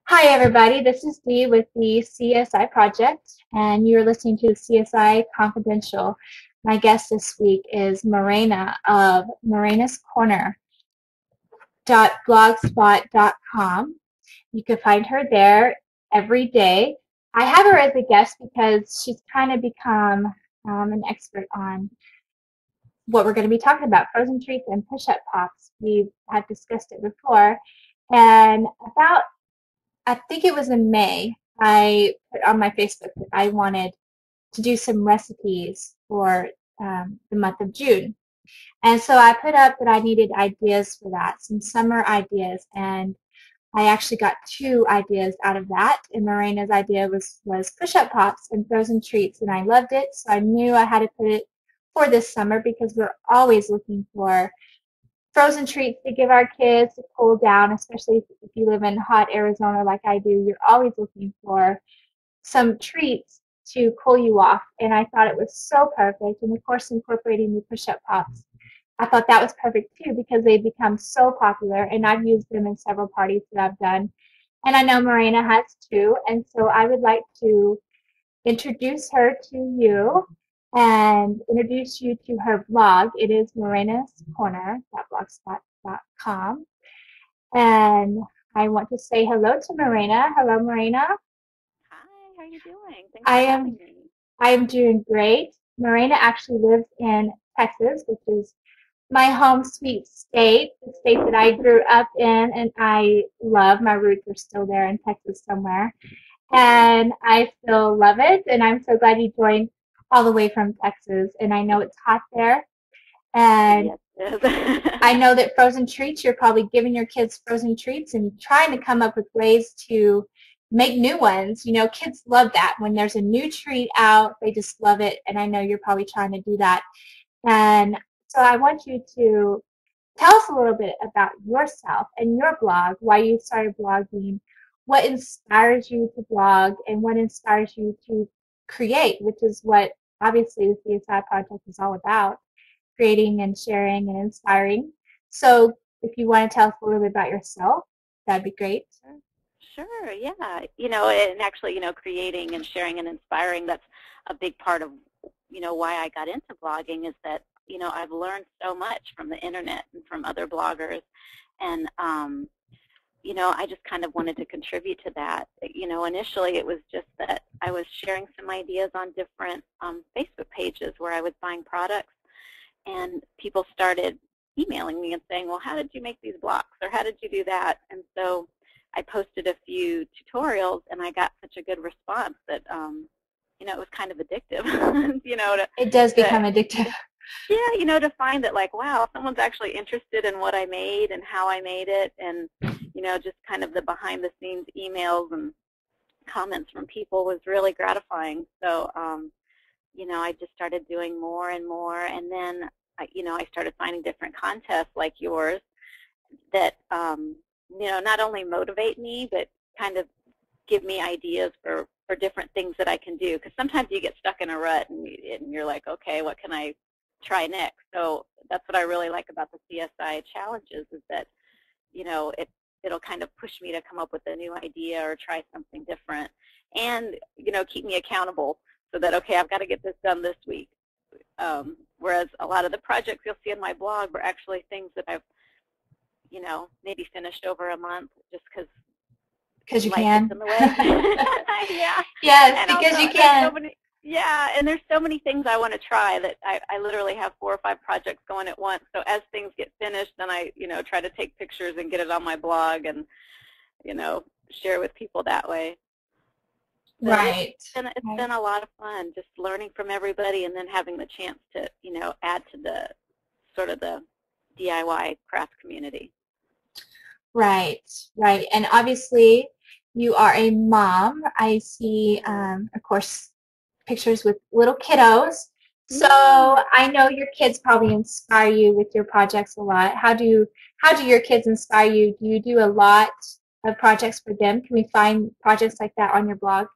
Hi, everybody. This is Dee with the CSI Project, and you're listening to CSI Confidential. My guest this week is Morena of Morenas Corner blogspot.com. You can find her there every day. I have her as a guest because she's kind of become an expert on what we're going to be talking about, frozen treats and push-up pops. We have discussed it before. And about I think it was in May, I put on my Facebook that I wanted to do some recipes for the month of June. And so I put up that I needed ideas for that, some summer ideas. And I actually got two ideas out of that. And Morena's idea was push-up pops and frozen treats. And I loved it. So I knew I had to put it for this summer because we're always looking for frozen treats to give our kids to cool down, especially if you live in hot Arizona like I do. You're always looking for some treats to cool you off. And I thought it was so perfect. And of course, incorporating the push-up pops. I thought that was perfect too because they've become so popular and I've used them in several parties that I've done. And I know Morena has too. And so I would like to introduce her to you and introduce you to her blog. It is morenascorner.blogspot.com. And I want to say hello to Morena. Hello, Morena. Hi, how are you doing? Thanks I for am having me. I am doing great. Morena actually lives in Texas, which is my home sweet state, the state that I grew up in and I love. My roots are still there in Texas somewhere. And I still love it. And I'm so glad you joined all the way from Texas. And I know it's hot there. And Yes, it I is. know that frozen treats, you're probably giving your kids frozen treats and trying to come up with ways to make new ones. You know, kids love that. When there's a new treat out, they just love it. And I know you're probably trying to do that. And so I want you to tell us a little bit about yourself and your blog, why you started blogging, what inspires you to blog, and what inspires you to create, which is what obviously the CSI project is all about, creating and sharing and inspiring. So if you want to tell us a little bit about yourself, that'd be great. Sure, yeah. And actually, creating and sharing and inspiring, that's a big part of, why I got into blogging is that, I've learned so much from the internet and from other bloggers. And, I just kind of wanted to contribute to that. Initially it was just that I was sharing some ideas on different Facebook pages where I was buying products. And people started emailing me and saying, well, how did you make these blocks, or how did you do that? And so I posted a few tutorials, and I got such a good response that, it was kind of addictive, It does to, become addictive. yeah, to find that, like, wow, someone's actually interested in what I made and how I made it, and, just kind of the behind-the-scenes emails and comments from people was really gratifying. So, I just started doing more and more, and then, I started finding different contests like yours that, not only motivate me, but kind of give me ideas for different things that I can do. Because sometimes you get stuck in a rut, and you're like, okay, what can I try next? So that's what I really like about the CSI challenges is that, it'll kind of push me to come up with a new idea or try something different, and, keep me accountable so that, okay, I've got to get this done this week. Whereas a lot of the projects you'll see in my blog were actually things that I've, maybe finished over a month just because Because you life gets can. in the way. Yeah. Yes, And also because you there's so can. many, yeah, and there's so many things I want to try that I literally have 4 or 5 projects going at once. So as things get finished, then I, try to take pictures and get it on my blog and, share with people that way. But it's Right. been it's Right. been a lot of fun just learning from everybody and then having the chance to, add to the sort of the DIY craft community. Right, right. And obviously, you are a mom. I see, Yes. of course, pictures with little kiddos. So Yeah. I know your kids probably inspire you with your projects a lot. How do your kids inspire you? Do you do a lot of projects for them? Can we find projects like that on your blog?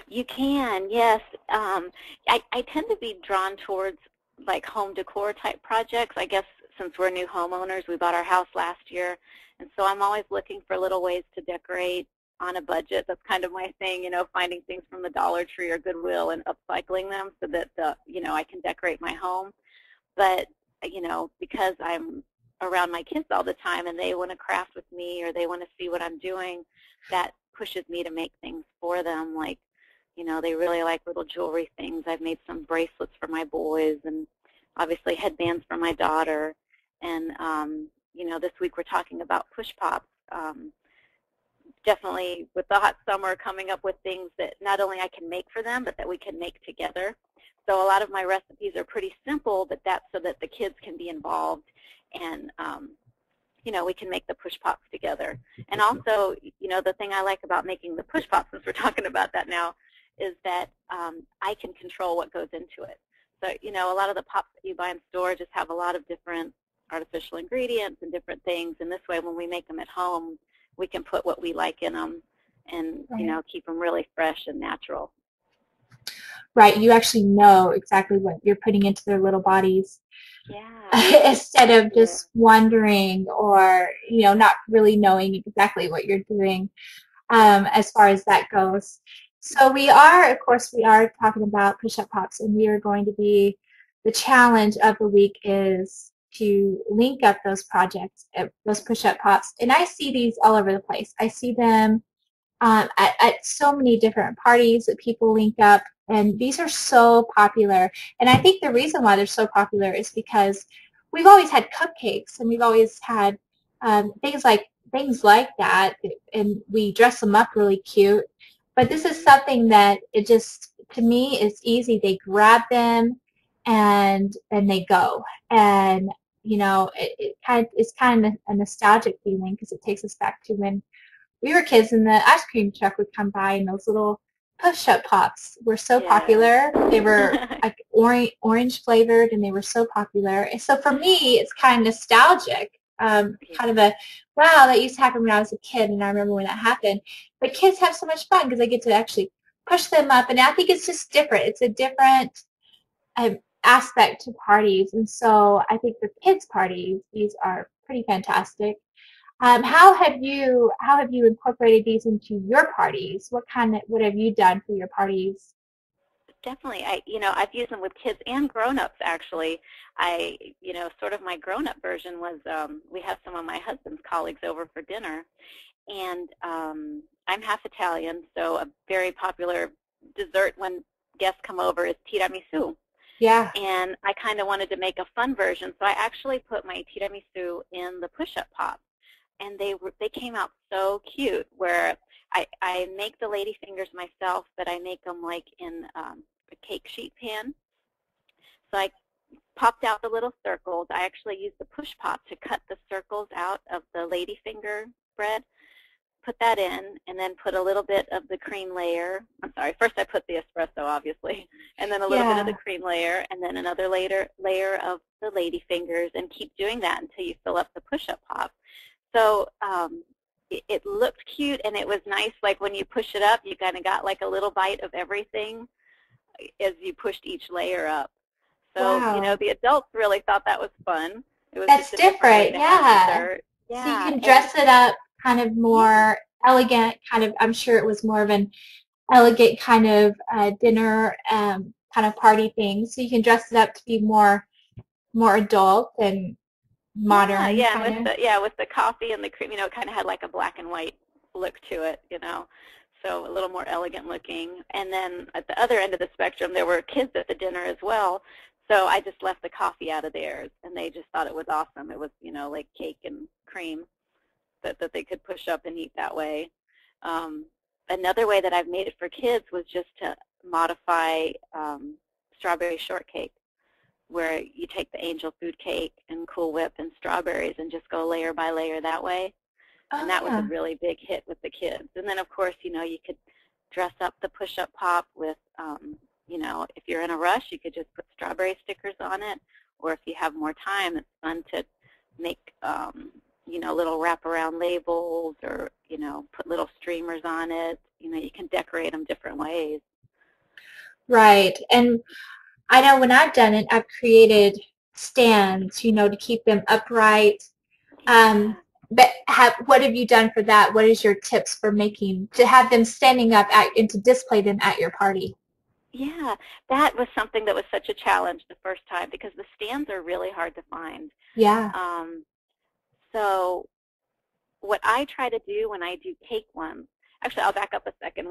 You can, yes. I tend to be drawn towards like home decor type projects. I guess since we're new homeowners, we bought our house last year, and so I'm always looking for little ways to decorate. on a budget. That's kind of my thing, finding things from the Dollar Tree or Goodwill and upcycling them so that I can decorate my home. But because I'm around my kids all the time and they want to craft with me or they want to see what I'm doing, that pushes me to make things for them. Like, they really like little jewelry things. I've made some bracelets for my boys and obviously headbands for my daughter. And this week we're talking about push pops. Definitely with the hot summer, coming up with things that not only I can make for them, but that we can make together. So a lot of my recipes are pretty simple, but that's so that the kids can be involved and, we can make the push pops together. And also, the thing I like about making the push pops, since we're talking about that now, is that I can control what goes into it. So, a lot of the pops that you buy in store just have a lot of different artificial ingredients and different things. And this way, when we make them at home, we can put what we like in them and, Right. keep them really fresh and natural. Right. You actually know exactly what you're putting into their little bodies Yeah. instead of Yeah. just wondering or, not really knowing exactly what you're doing as far as that goes. So of course, we are talking about push-up pops, and we are going to be, the challenge of the week is to link up those projects, those push-up pops. And I see these all over the place. I see them at so many different parties that people link up, and these are so popular. And I think the reason why they're so popular is because we've always had cupcakes, and we've always had things like that, and we dress them up really cute. But this is something that it just, to me, is easy. They grab them, and they go, and it's kind of a nostalgic feeling because it takes us back to when we were kids and the ice cream truck would come by and those little push-up pops were so Yes. popular. They were like orange flavored and they were so popular. And so for me, it's kind of nostalgic. Kind of Yeah. a, wow, that used to happen when I was a kid and I remember when that happened. But kids have so much fun because they get to actually push them up, and I think it's just different. It's a different aspect to parties. And so I think for kids' parties, these are pretty fantastic. How have you incorporated these into your parties? What have you done for your parties? Definitely. I've used them with kids and grown-ups, actually. Sort of my grown-up version was we have some of my husband's colleagues over for dinner, and I'm half Italian, so a very popular dessert when guests come over is tiramisu. Yeah. And I kind of wanted to make a fun version, so I actually put my tiramisu in the push-up pop, and they came out so cute. Where I make the lady fingers myself, but I make them like in a cake sheet pan. So I popped out the little circles. I actually used the push pop to cut the circles out of the lady finger bread, put that in, and then put a little bit of the cream layer. I'm sorry, first I put the espresso, obviously, and then a little bit of the Yeah. cream layer, and then another layer of the lady fingers, and keep doing that until you fill up the push-up pop. So it looked cute, and it was nice. Like when you push it up, you kind of got like a little bite of everything as you pushed each layer up. So, Wow. the adults really thought that was fun. It was just That's a different way different. to have Yeah. dessert. So you Yeah, can and dress it up kind of yeah, more elegant, kind of, I'm sure it was more of an elegant kind of dinner kind of party thing. So you can dress it up to be more adult and yeah, modern yeah, and kind of. with the coffee and the cream, it kind of had like a black and white look to it. So a little more elegant looking. And then at the other end of the spectrum, there were kids at the dinner as well. So I just left the coffee out of theirs, and they just thought it was awesome. It was, like cake and cream that they could push up and eat that way. Um, Another way that I've made it for kids was just to modify strawberry shortcake, where you take the angel food cake and Cool Whip and strawberries and just go layer by layer that way. And Oh that was a yeah. really big hit with the kids. And then, of course, you could dress up the push-up pop with, if you're in a rush, you could just put strawberry stickers on it. Or if you have more time, it's fun to make, little wraparound labels or, put little streamers on it. You can decorate them different ways. Right. And I know when I've done it, I've created stands, to keep them upright. Um, Yeah. but what have you done for that? What is your tips for making to have them standing up and to display them at your party? Yeah, that was something that was such a challenge the first time because the stands are really hard to find. Yeah. Um, so what I try to do when I do cake ones, actually I'll back up a second.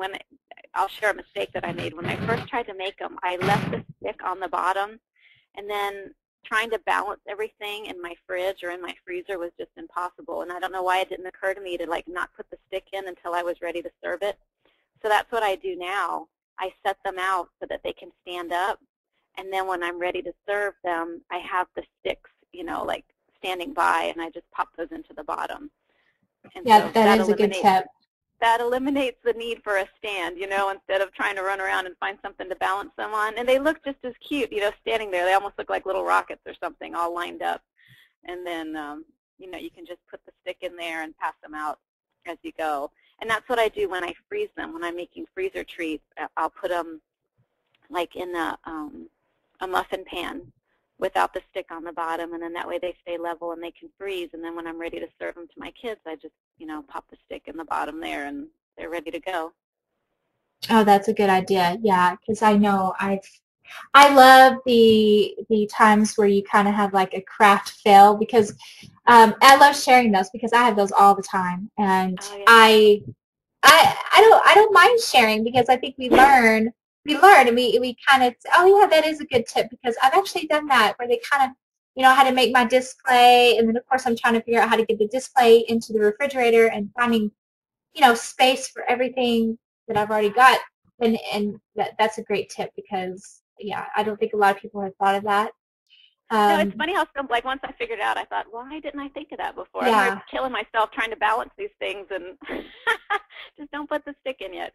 I'll share a mistake that I made. When I first tried to make them, I left the stick on the bottom, and then trying to balance everything in my fridge or in my freezer was just impossible. And I don't know why it didn't occur to me to like not put the stick in until I was ready to serve it. So that's what I do now. I set them out so that they can stand up, and then when I'm ready to serve them, I have the sticks, like standing by, and I just pop those into the bottom. And Yeah, so that that is a good eliminates tip. the need for a stand, instead of trying to run around and find something to balance them on. And they look just as cute, standing there. They almost look like little rockets or something all lined up. And then, you can just put the stick in there and pass them out as you go. And that's what I do when I freeze them. When I'm making freezer treats, I'll put them like in a muffin pan without the stick on the bottom, and then that way they stay level and they can freeze. And then when I'm ready to serve them to my kids, I just, pop the stick in the bottom there, and they're ready to go. Oh, that's a good idea. Yeah, because I know I love the times where you kind of have like a craft fail because I love sharing those because I have those all the time, and Oh, yeah. I don't mind sharing because I think we learn and we kind of, oh yeah, that is a good tip because I've actually done that where they kind of, how to make my display, and then of course I'm trying to figure out how to get the display into the refrigerator and finding, space for everything that I've already got. And that's a great tip because yeah, I don't think a lot of people have thought of that. No, it's Um, funny how some, like once I figured it out, I thought, why didn't I think of that before? I'm here yeah, killing myself trying to balance these things, and just don't put the stick in yet.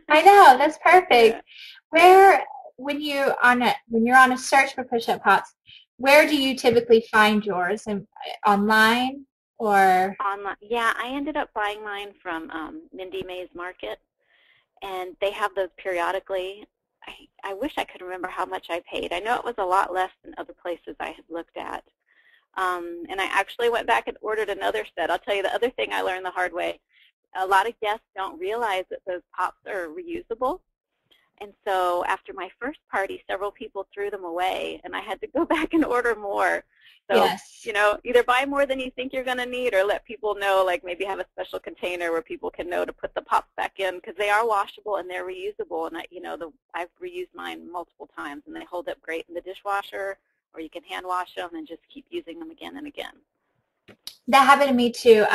I know, that's perfect. Yeah. Where when you're on a search for push-up pops, where do you typically find yours? And online or Online. Yeah, I ended up buying mine from Mindy May's Market, and they have those periodically. I wish I could remember how much I paid. I know it was a lot less than other places I had looked at. And I actually went back and ordered another set. I'll tell you the other thing I learned the hard way. A lot of guests don't realize that those pops are reusable. And so after my first party, several people threw them away, and I had to go back and order more. So, yes. either buy more than you think you're going to need, or let people know, like maybe have a special container where people can know to put the pops back in, because they are washable and they're reusable. And I've reused mine multiple times, and they hold up great in the dishwasher, or you can hand wash them and just keep using them again and again. That happened to me too.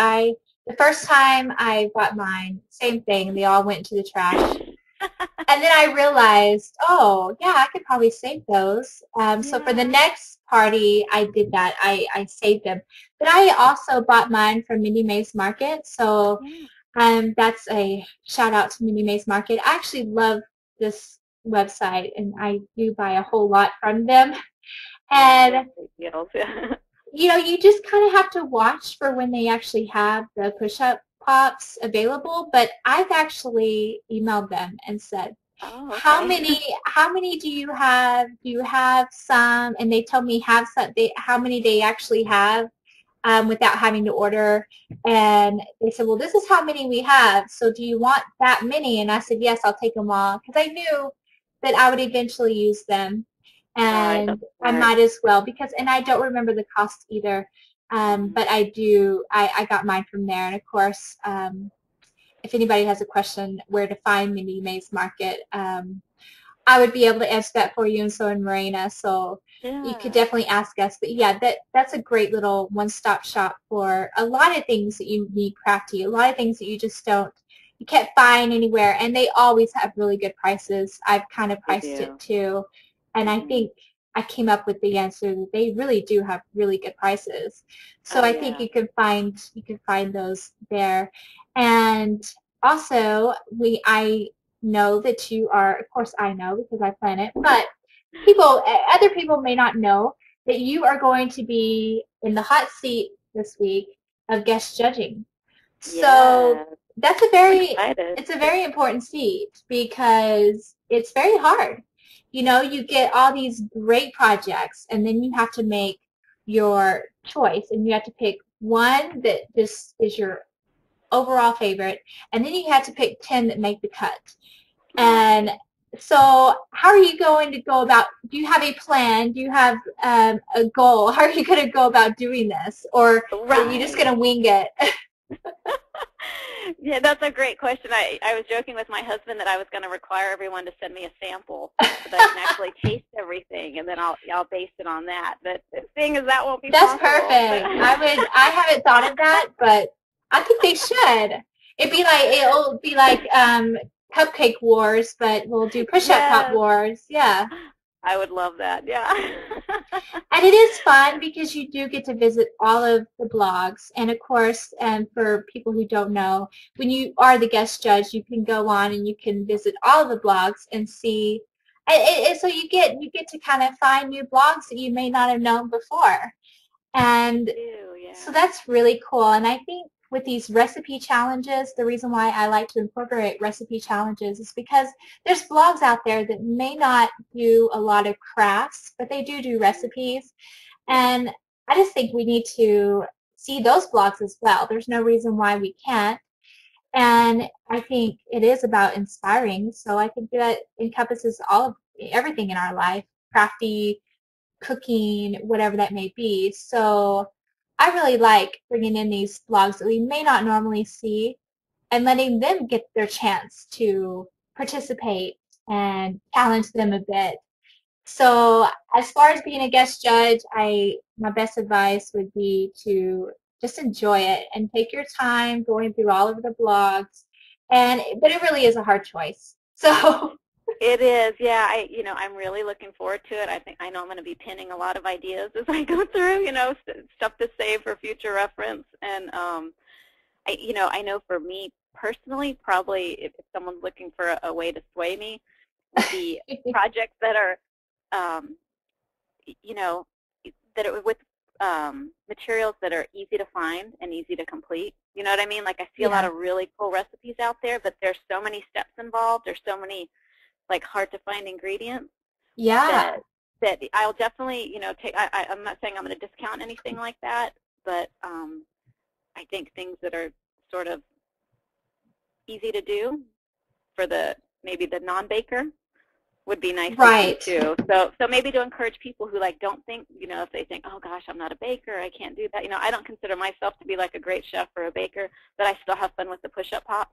The first time I bought mine, same thing. They all went to the trash. And then I realized, oh, yeah, I could probably save those. So for the Yeah. next party, I did that. I saved them. But I also bought mine from Minnie Mae's Market. So Yeah. that's a shout out to Minnie Mae's Market. I actually love this website, and I do buy a whole lot from them. Yeah, they have And great deals. you just kind of have to watch for when they actually have the push-up pops available. But I've actually emailed them and said, Oh, how okay. many do you have? Do you have some? And they told me how many they actually have without having to order. And they said, well, this is how many we have. So do you want that many? And I said, yes, I'll take them all because I knew that I would eventually use them. Right, And that's I smart. might as well because, and I don't remember the cost either. Mm. But I got mine from there. And of course, if anybody has a question where to find Minnie Mae's Market, I would be able to answer that for you, and so in Morenas. So you could Yeah, definitely ask us. But yeah, that's a great little one-stop shop for a lot of things that you need crafty, a lot of things that you can't find anywhere, and they always have really good prices. I've kind of they priced it do. too, and I Hmm. think I came up with the answer that they really do have really good prices. So Oh, I think yeah. you can find those there, and also I know that you are, of course I know because I plan it, but other people may not know that you are going to be in the hot seat this week of guest judging. So Yeah, that's I'm excited. it's a very important seat because it's very hard. You get all these great projects and then you have to make your choice and you have to pick one that just is your overall favorite, and then you had to pick 10 that make the cut. And Right. so, how are you going to go about? Do you have a plan? Do you have a goal? How are you going to go about doing this, or are you just going Right. to wing it? Yeah, that's a great question. I was joking with my husband that I was going to require everyone to send me a sample so that I can actually taste everything, and then I'll base it on that. But the thing is, that won't be That's possible. perfect. I haven't thought of that, but I think they should. It'll be like cupcake wars, but we'll do push-up cup Yes, wars. Yeah. I would love that. Yeah. And it is fun because you do get to visit all of the blogs. And of course, for people who don't know, when you are the guest judge, you can go on and you can visit all of the blogs and see. And so you get to kind of find new blogs that you may not have known before. And Do, so yeah. that's really cool. And I think with these recipe challenges, the reason why I like to incorporate recipe challenges is because there's blogs out there that may not do a lot of crafts, but they do recipes. Yes. And I just think we need to see those blogs as well. There's no reason why we can't. And I think it is about inspiring. So I think that encompasses all of everything in our life, crafty, cooking, whatever that may be. So I really like bringing in these blogs that we may not normally see and letting them get their chance to participate and challenge them a bit. So as far as being a guest judge, my best advice would be to just enjoy it and take your time going through all of the blogs. But it really is a hard choice. So It is, yeah. I'm really looking forward to it. I know I'm going to be pinning a lot of ideas as I go through, stuff to save for future reference. And I know for me personally, probably if someone's looking for a way to sway me, would be projects that are, um, you know, that are with materials that are easy to find and easy to complete. You know what I mean? Like I see a lot yeah, of really cool recipes out there, but there's so many steps involved. There's so many like hard to find ingredients yeah, that I'll definitely take. I'm not saying I'm going to discount anything like that, but I think things that are sort of easy to do for the maybe the non-baker would be nice to see right. too. So maybe to encourage people who like don't think, if they think, oh gosh, I'm not a baker, I can't do that. I don't consider myself to be like a great chef or a baker, but I still have fun with the push-up pop.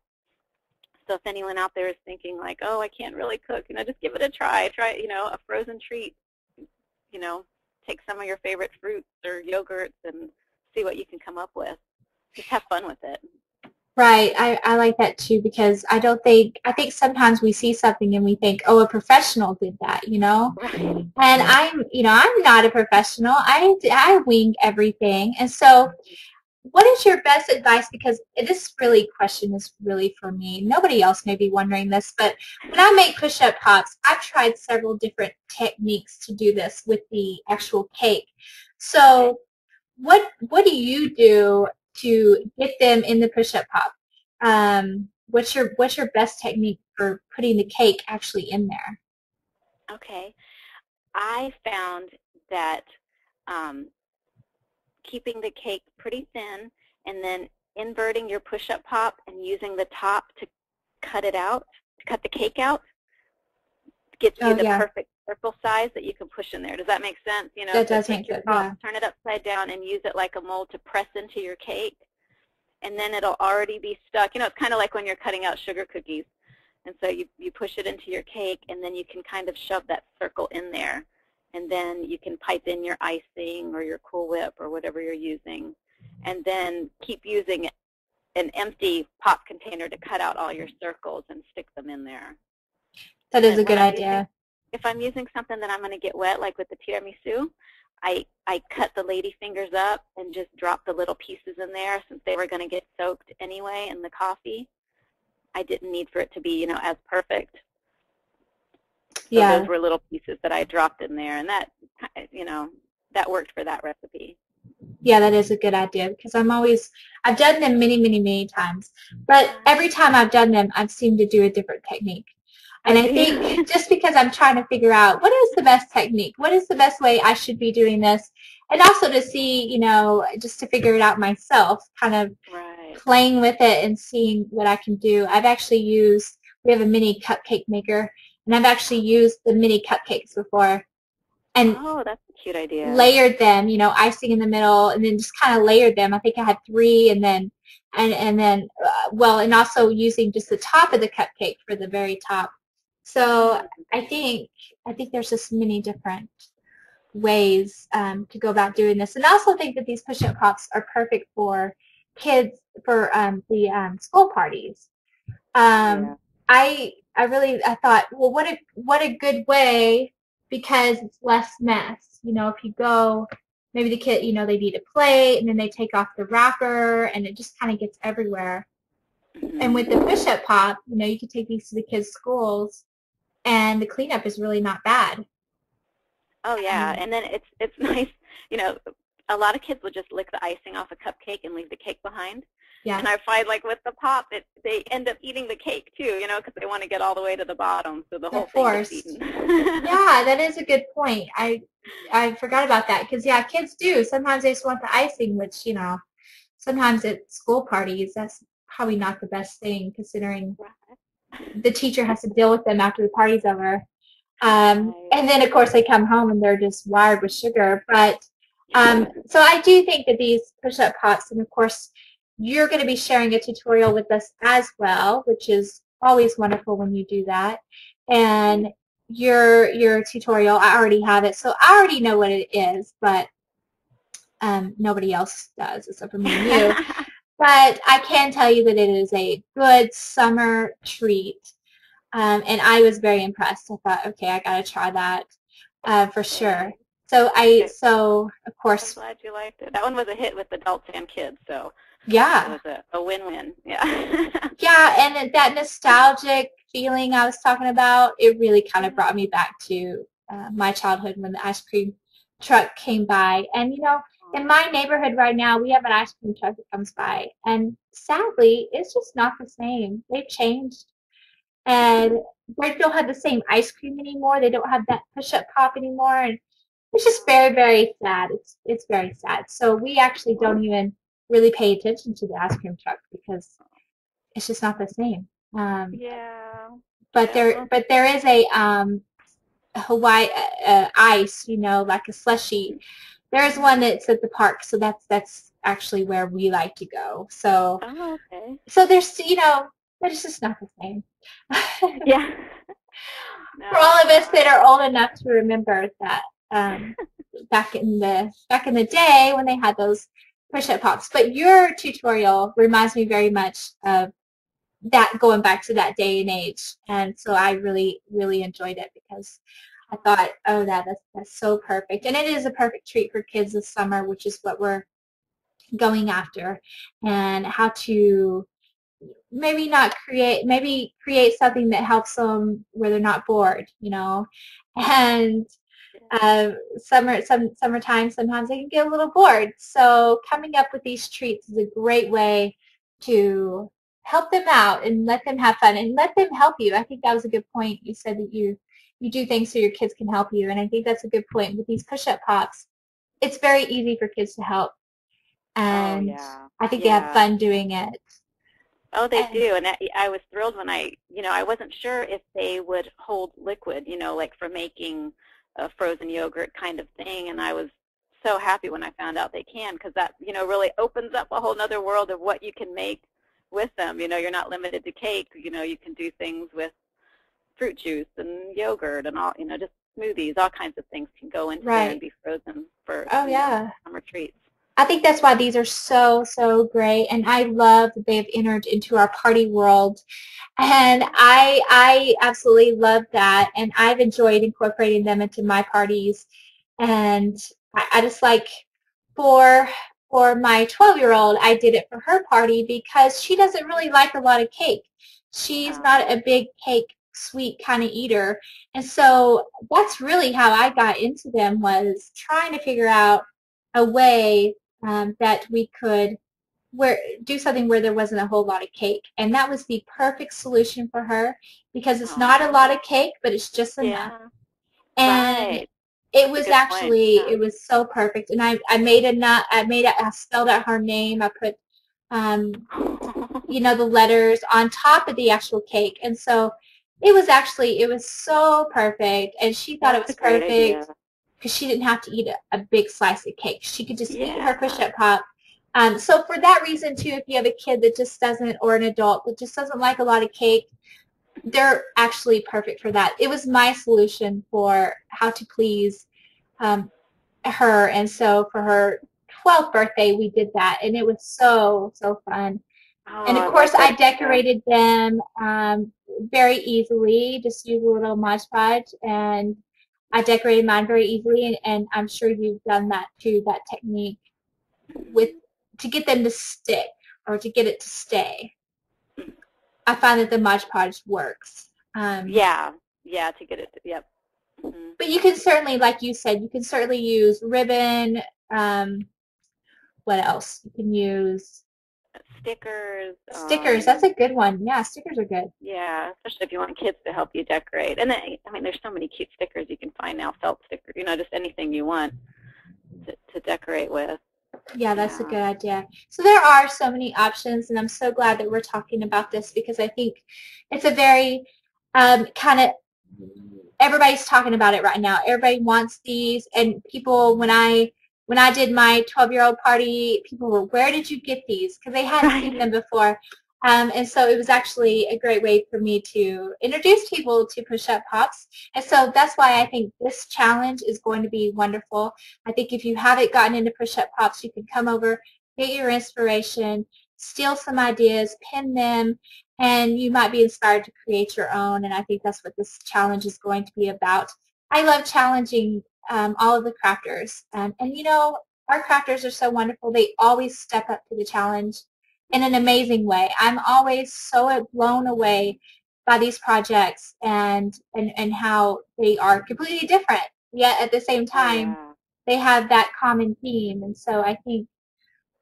So if anyone out there is thinking like, oh, I can't really cook, just give it a try. Try, a frozen treat. You know, take some of your favorite fruits or yogurts and see what you can come up with. Just have fun with it. Right. I like that too because I think sometimes we see something and we think, oh, a professional did that, you know? Right. And I'm not a professional. I wing everything. And so what is your best advice? Because this really question is really for me. Nobody else may be wondering this, but when I make push-up pops, I've tried several different techniques to do this with the actual cake. Okay. So what do you do to get them in the push-up pop? What's your best technique for putting the cake actually in there? Okay. I found that um, keeping the cake pretty thin and then inverting your push-up pop and using the top to cut it out, to cut the cake out, gets you Oh the yeah, perfect circle size that you can push in there. Does that make sense? that So does take make your good. pop, Yeah. turn it upside down, and use it like a mold to press into your cake, and then it'll already be stuck. It's kind of like when you're cutting out sugar cookies. And so you push it into your cake, and then you can kind of shove that circle in there. And then you can pipe in your icing or your Cool Whip or whatever you're using. And then keep using an empty pop container to cut out all your circles and stick them in there. That And is then a when good I'm using, idea. if I'm using something that I'm going to get wet, like with the tiramisu, I cut the lady fingers up and just drop the little pieces in there since they were going to get soaked anyway in the coffee. I didn't need for it to be, as perfect. So those Yeah. were little pieces that I dropped in there, and that worked for that recipe. Yeah, that is a good idea because I've done them many, many, many times. But every Nice. time I've done them, I've seemed to do a different technique. And Oh, I do think you? just because I'm trying to figure out what is the best technique, what is the best way I should be doing this, and also to see, just to figure it out myself, kind of Right. playing with it and seeing what I can do. I've actually used, we have a mini cupcake maker, and I've actually used the mini cupcakes before and Oh, that's a cute idea. layered them, icing in the middle, and then just kind of layered them. I think I had three, and then, well, and also using just the top of the cupcake for the very top. So Mm. I think, I think there's just many different ways to go about doing this. And I also think that these push-up pops are perfect for kids for the school parties. Oh yeah. I thought, well, what a good way because it's less mess. If you go, maybe the kid, they need a plate and then they take off the wrapper and it just kind of gets everywhere. And with the Hmm. push-up pop, you can take these to the kids' schools and the cleanup is really not bad. Oh yeah, And and then it's nice, you know, a lot of kids will just lick the icing off a cupcake and leave the cake behind. yeah, And I find like with the pop, they end up eating the cake too, because they want to get all the way to the bottom, so the they're whole thing gets forced. eaten. Yeah, that is a good point. I forgot about that because yeah, kids do. Sometimes they just want the icing, which sometimes at school parties that's probably not the best thing considering Right. the teacher has to deal with them after the party's over. Right. And then of course they come home and they're just wired with sugar. But so I do think that these push-up pops, and of course you're going to be sharing a tutorial with us as well, which is always wonderful when you do that. And your tutorial, I already have it, so I already know what it is, but nobody else does except for me and you. But I can tell you that it is a good summer treat. And I was very impressed. I thought, okay, I gotta try that for sure. Good. Good. So of I'm course, glad you liked it. That one was a hit with adults and kids, so it yeah, was a win-win. Yeah. yeah, and that nostalgic feeling I was talking about, it really kind of Yeah. brought me back to my childhood when the ice cream truck came by. And in my neighborhood right now, we have an ice cream truck that comes by, and sadly, it's just not the same. They've changed. And they don't have the same ice cream anymore. They don't have that push-up pop anymore, and it's just very, very sad. It's very sad. So we actually don't even really pay attention to the ice cream truck because it's just not the same. Um, Yeah. but Yeah. there, Well, but there is a Hawaii ice, like a slushy. There is one mhm. that's at the park, so that's actually where we like to go. So Oh, okay. so there's but it's just not the same. Yeah. For No, all of us no. that are old enough to remember that back in the day when they had those push-up pops. But your tutorial reminds me very much of that going back to that day and age, and so I really really enjoyed it because I thought, oh, that's so perfect, and it is a perfect treat for kids this summer, which is what we're going after, and how to maybe create something that helps them where they're not bored, and summertime sometimes they can get a little bored. So coming up with these treats is a great way to help them out and let them have fun and let them help you. I think that was a good point. You said that you do things so your kids can help you, and I think that's a good point with these push-up pops. It's very easy for kids to help, Oh, and yeah. I think they have Yeah. fun doing it. Oh, they And do. And I was thrilled when I wasn't sure if they would hold liquid, like for making a frozen yogurt kind of thing. And I was so happy when I found out they can because that, really opens up a whole other world of what you can make with them. You're not limited to cake. You can do things with fruit juice and yogurt and all, just smoothies, all kinds of things can go into there and right. be frozen for, Oh yeah. summer treats. I think that's why these are so, so great. And I love that they've entered into our party world. And I absolutely love that. And I've enjoyed incorporating them into my parties. And I just like for for my 12-year-old, I did it for her party because she doesn't really like a lot of cake. She's not Oh, a big cake sweet kind of eater. And so that's really how I got into them was trying to figure out a way that we could where do something where there wasn't a whole lot of cake. And that was the perfect solution for her because it's not a lot oh, of cake, but it's just enough. yeah, And right. It That's a was good point. actually, Yeah. it was so perfect. And I made a nut, I spelled out her name. I put, um, the letters on top of the actual cake. And so it was so perfect. And she thought it That's a was great idea. perfect because she didn't have to eat a big slice of cake. She could just eat her Yeah. push-up pop. So for that reason too, if you have a kid that just doesn't, or an adult that just doesn't like a lot of cake, they're actually perfect for that. It was my solution for how to please um, her. And so for her 12th birthday, we did that. And it was so, so fun. Oh, And of I course, like that I idea. decorated them very easily. Just use a little Mod Podge, and I decorated mine very easily. And I'm sure you've done that too. That technique with Mhm. to get them to stick or to get it to stay. I find that the Mod Podge works. Yeah. Yeah, to get it. Yep. Hmm. But you can certainly, like you said, you can certainly use ribbon. Um, what else? You can use Stickers. stickers. That's a good one. Yeah, stickers are good. Yeah, especially if you want kids to help you decorate. And then, I mean, there's so many cute stickers you can find now, felt stickers, just anything you want to decorate with. Yeah, that's a Yeah. good idea. So there are so many options, and I'm so glad that we're talking about this because I think it's a very kind of everybody's talking about it right now. Everybody wants these, and people when I did my 12-year-old party, people were, "Where did you get these?" Because they hadn't seen Right. them before. And so it was actually a great way for me to introduce people to push-up pops. And so that's why I think this challenge is going to be wonderful. I think if you haven't gotten into push-up pops, you can come over, get your inspiration, steal some ideas, pin them, and you might be inspired to create your own. And I think that's what this challenge is going to be about. I love challenging all of the crafters. And our crafters are so wonderful. They always step up to the challenge in an amazing way. I'm always so blown away by these projects and how they are completely different, yet at the same Oh, time, yeah. they have that common theme. And so I think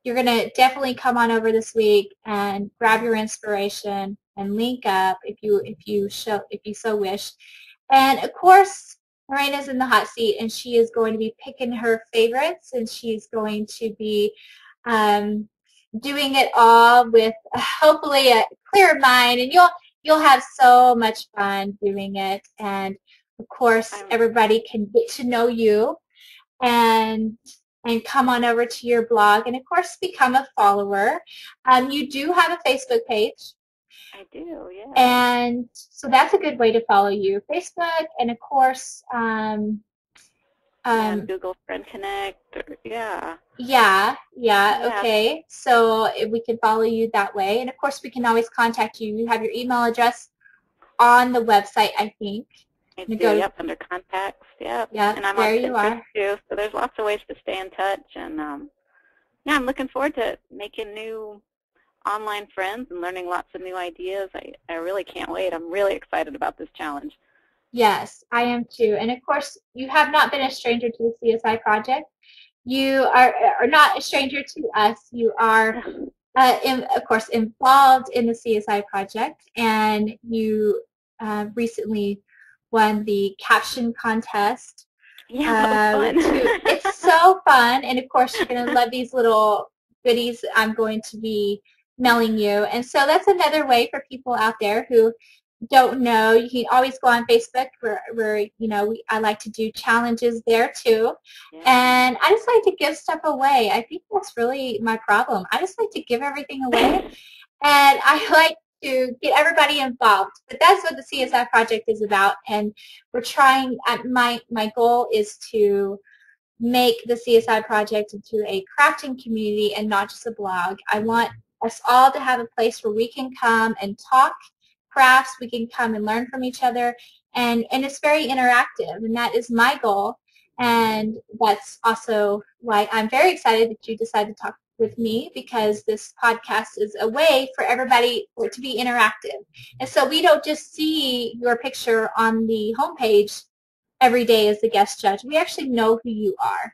you're going to definitely come on over this week and grab your inspiration and link up if you so wish. And of course, Morena's in the hot seat, and she is going to be picking her favorites, and she's going to be um, doing it all with hopefully a clear mind, and you'll have so much fun doing it. And of course, I'm everybody can get to know you and come on over to your blog and of course become a follower. You do have a Facebook page, I do, yes. and so that's a good way to follow you. Facebook, and of course, Yeah, and um, Google Friend Connect. Yeah. yeah, Yeah, okay. So if we can follow you that way, and of course we can always contact you. You have your email address on the website, I think. I You do. go, Yep, under contacts. Yep. yeah, And I'm on there you Pinterest are. too, so there's lots of ways to stay in touch. And yeah, I'm looking forward to making new online friends and learning lots of new ideas. I really can't wait. I'm really excited about this challenge. Yes, I am too. And of course, you have not been a stranger to the CSI project. You are not a stranger to us. You are, of course, involved in the CSI project, and you recently won the caption contest. Yeah, that was fun. It's so fun, and of course, you're going to love these little goodies I'm going to be mailing you. And so that's another way for people out there who don't know, you can always go on Facebook where I like to do challenges there too. Yeah. And I just like to give stuff away. I think that's really my problem. I just like to give everything away, and I like to get everybody involved. But that's what the CSI project is about. And we're trying, my goal is to make the CSI project into a crafting community and not just a blog. I want us all to have a place where we can come and talk crafts, we can come and learn from each other, and it's very interactive, and that is my goal. And that's also why I'm very excited that you decided to talk with me, because this podcast is a way for everybody for it to be interactive. And so we don't just see your picture on the homepage every day as the guest judge. We actually know who you are,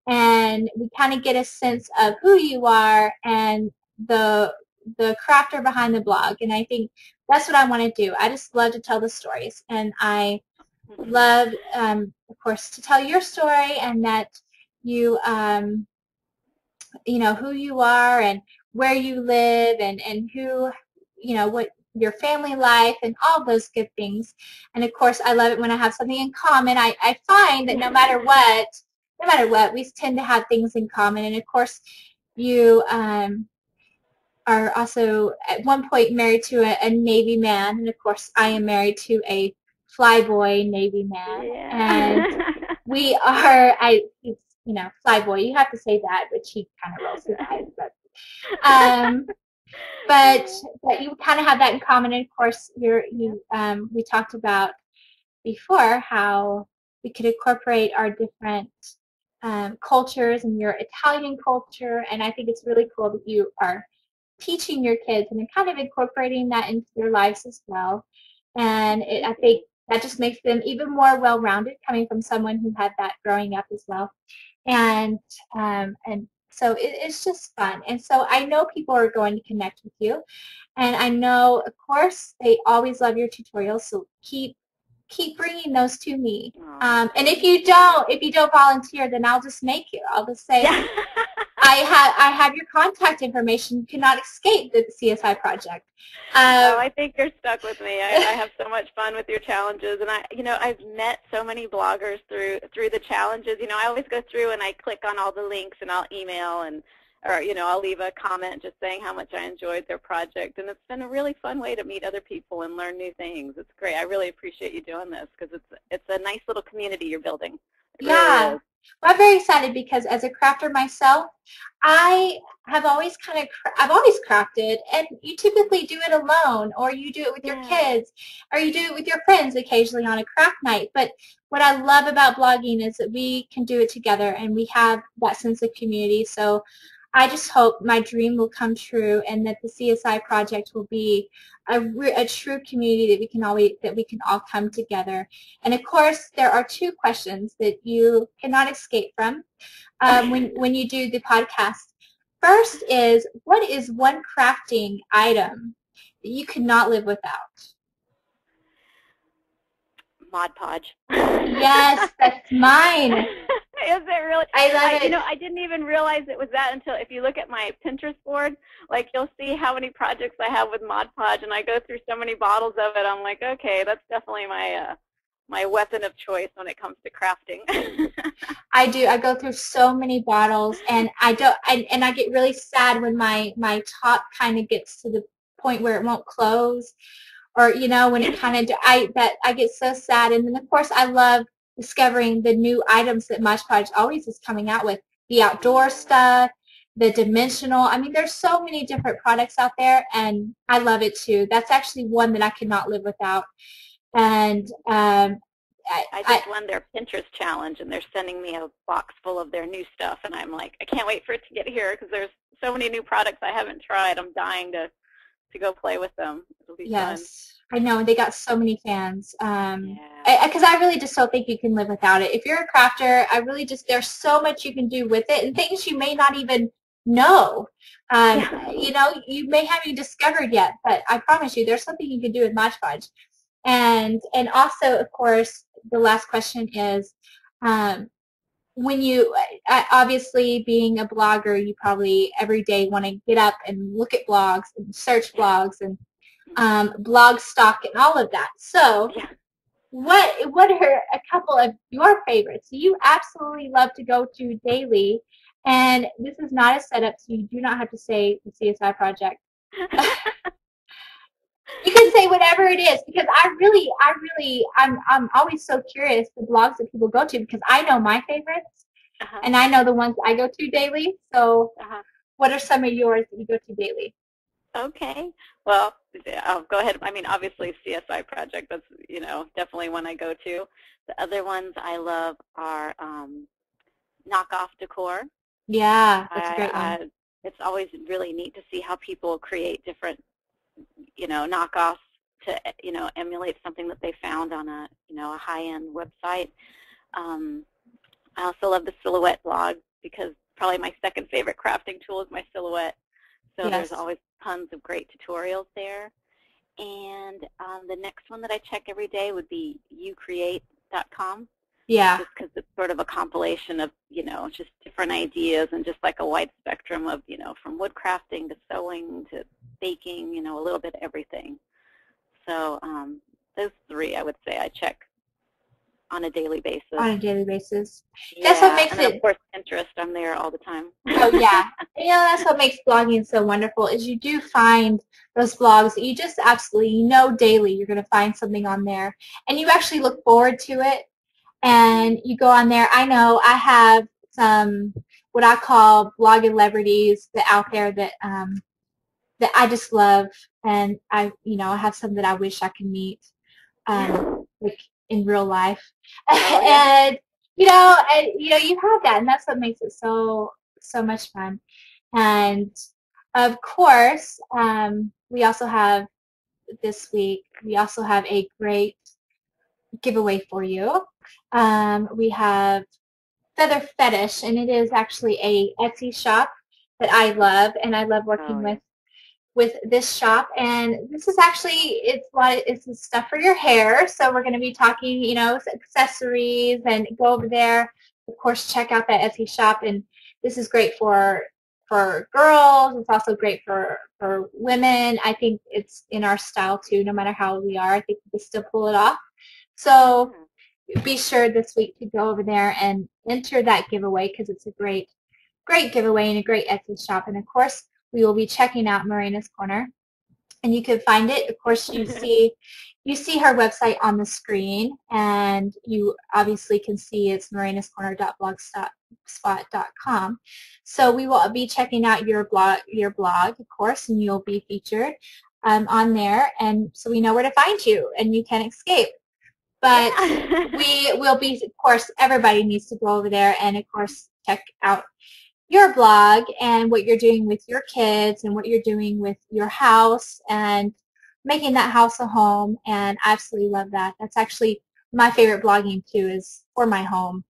and we kind of get a sense of who you are and the crafter behind the blog. And I think that's what I want to do. I just love to tell the stories, and I love, of course, to tell your story and that you, who you are and where you live and who, what your family life and all those good things. And of course, I love it when I have something in common. I find that no matter what, we tend to have things in common. And of course, you are also at one point married to a Navy man, and of course I am married to a flyboy Navy man, and Yeah. we are he's, flyboy. You have to say that, but he kind of rolls his eyes. Um, but but you kind of have that in common, and of course Yep. we talked about before how we could incorporate our different cultures and your Italian culture, and I think it's really cool that you are teaching your kids and then kind of incorporating that into their lives as well. And Thank I you. think that just makes them even more well-rounded coming from someone who had that growing up as well. And so it's just fun. And so I know people are going to connect with you. And I know, of course, they always love your tutorials. So keep bringing those to me. Oh, And if thank you you. don't volunteer, then I'll just make you. I'll just say, Yeah. I have your contact information. You cannot escape the CSI project. Oh, Um, I think you're stuck with me. I have so much fun with your challenges, and I've met so many bloggers through the challenges. I always go through and I click on all the links, and I'll email or I'll leave a comment just saying how much I enjoyed their project, and it's been a really fun way to meet other people and learn new things. It's great. I really appreciate you doing this because it's a nice little community you're building. It really Yeah. is. Well, I'm very excited because as a crafter myself, I I've always crafted, and you typically do it alone, or you do it with your Yeah. kids, or you do it with your friends occasionally on a craft night. But what I love about blogging is that we can do it together and we have that sense of community. So I just hope my dream will come true and that the CSI project will be a true community that we can all come together. And of course, there are two questions that you cannot escape from when you do the podcast. First is, what is one crafting item that you could not live without? Mod Podge. Yes, that's mine. Is it really? I love it. I didn't even realize it was that until if you look at my Pinterest board, like you'll see how many projects I have with Mod Podge, and I go through so many bottles of it. I'm like, okay, that's definitely my weapon of choice when it comes to crafting. I do. I go through so many bottles, and I don't. And I get really sad when my top kind of gets to the point where it won't close, or when it kind of I get so sad. And then of course I love discovering the new items that Mod Podge always is coming out with, the outdoor Yeah. stuff, the dimensional. I mean, there's so many different products out there, and I love it too. That's actually one that I could not live without. And I I just won their Pinterest challenge, and they're sending me a box full of their new stuff, and I'm like, I can't wait for it to get here because there's so many new products I haven't tried. I'm dying to go play with them. It'll be fun. Yes, I know. They got so many fans. Yeah. Because I really just don't think you can live without it. If you're a crafter, I really just there's so much you can do with it, and things you may not even know. Um, Yeah. you may haven't even discovered yet, but I promise you, there's something you can do with Mod Podge. And also, of course, the last question is, um, when you obviously being a blogger, you probably every day want to get up and look at blogs and search Yeah. blogs and Mhm. blog stock and all of that. So Yeah. what are a couple of your favorites you absolutely love to go to daily? And this is not a setup, so you do not have to say the CSI project. You can say whatever it is because I'm always so curious the blogs that people go to because I know my favorites Uh-huh. and I know the ones I go to daily. So Uh-huh. what are some of yours that you go to daily? Okay. Well, I'll go ahead. I mean, obviously, CSI project. That's definitely one I go to. The other ones I love are knockoff decor. Yeah, that's a I, great one. I it's always really neat to see how people create different knockoffs to emulate something that they found on a high-end website. Um, I also love the silhouette blog because probably my second favorite crafting tool is my silhouette. So there's Yes. always tons of great tutorials there. And the next one that I check every day would be You Create. Yeah. just because it's sort of a compilation of, just different ideas and just like a wide spectrum of, from wood crafting to sewing to baking, a little bit of everything. So those three, I would say, I check on a daily basis. On a daily basis. That's what Yeah, makes and then of it. course Pinterest, I'm there all the time. Oh yeah. That's what makes blogging so wonderful is you do find those blogs that you just absolutely know daily you're going to find something on there and you actually look forward to it and you go on there. I know I have some what I call blog celebrities that out there that I just love and I have some that I wish I could meet like in real life. Oh yeah. and you have that and that's what makes it so much fun. And of course, we also have this week, we also have a great giveaway for you. We have Feather Fetish, and it is actually a Etsy shop that I love, and I love Oh working yeah. with this shop. And this is actually it's stuff for your hair. So we're going to be talking, accessories, and go over there. Of course, check out that Etsy shop, and this is great for girls. It's also great for women. I think it's in our style too. No matter how we are, I think we can still pull it off. So Yeah. be sure this week to go over there and enter that giveaway because it's a great giveaway and a great Etsy shop. And of course, we will be checking out Morena's Corner, and you can find it. Of course, you see her website on the screen, and you obviously can see it's morenascorner.blogspot.com. So we will be checking out your blog, of course, and you'll be featured on there, and so we know where to find you, and you can escape. But Yeah. we will be, of course, everybody needs to go over there and, of course, check out your blog and what you're doing with your kids and what you're doing with your house and making that house a home. And I absolutely love that. That's actually my favorite blogging too is for my home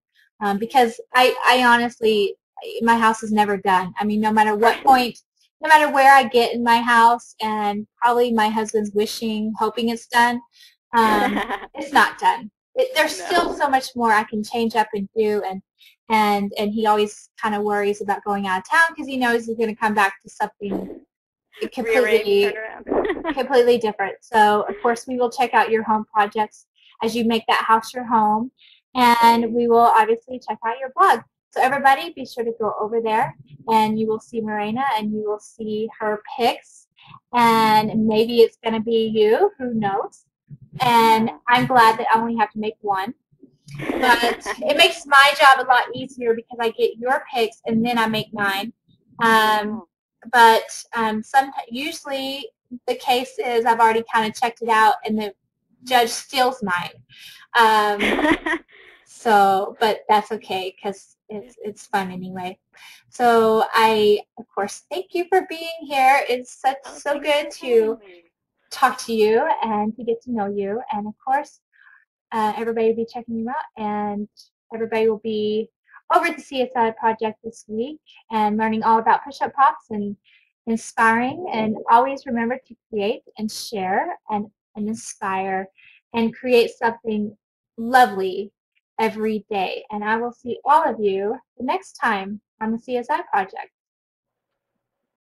because I honestly, my house is never done. I mean, no matter what Right. point, no matter where I get in my house and probably my husband's wishing, hoping it's done, it's not done. There's still No. so much more I can change up and do and he always kind of worries about going out of town because he knows he's going to come back to something Rearrange, turn completely around. completely different. So of course we will check out your home projects as you make that house your home, and Great. we will obviously check out your blog. So everybody be sure to go over there and you will see Morena and you will see her pics and maybe it's going to be you, who knows. And Yeah. I'm glad that I only have to make one, but it makes my job a lot easier because I get your picks and then I make mine. Um, Oh. but usually the case is I've already kind of checked it out and the judge steals mine. Um, but that's okay because it's fun anyway. So I, of course, thank you for being here. It's Oh, so thanks good for to having me. talk to you and to get to know you. And of course, everybody will be checking you out, and everybody will be over at the CSI project this week and learning all about push-up pops and inspiring. And always remember to create and share and inspire and create something lovely every day. And I will see all of you the next time on the CSI project.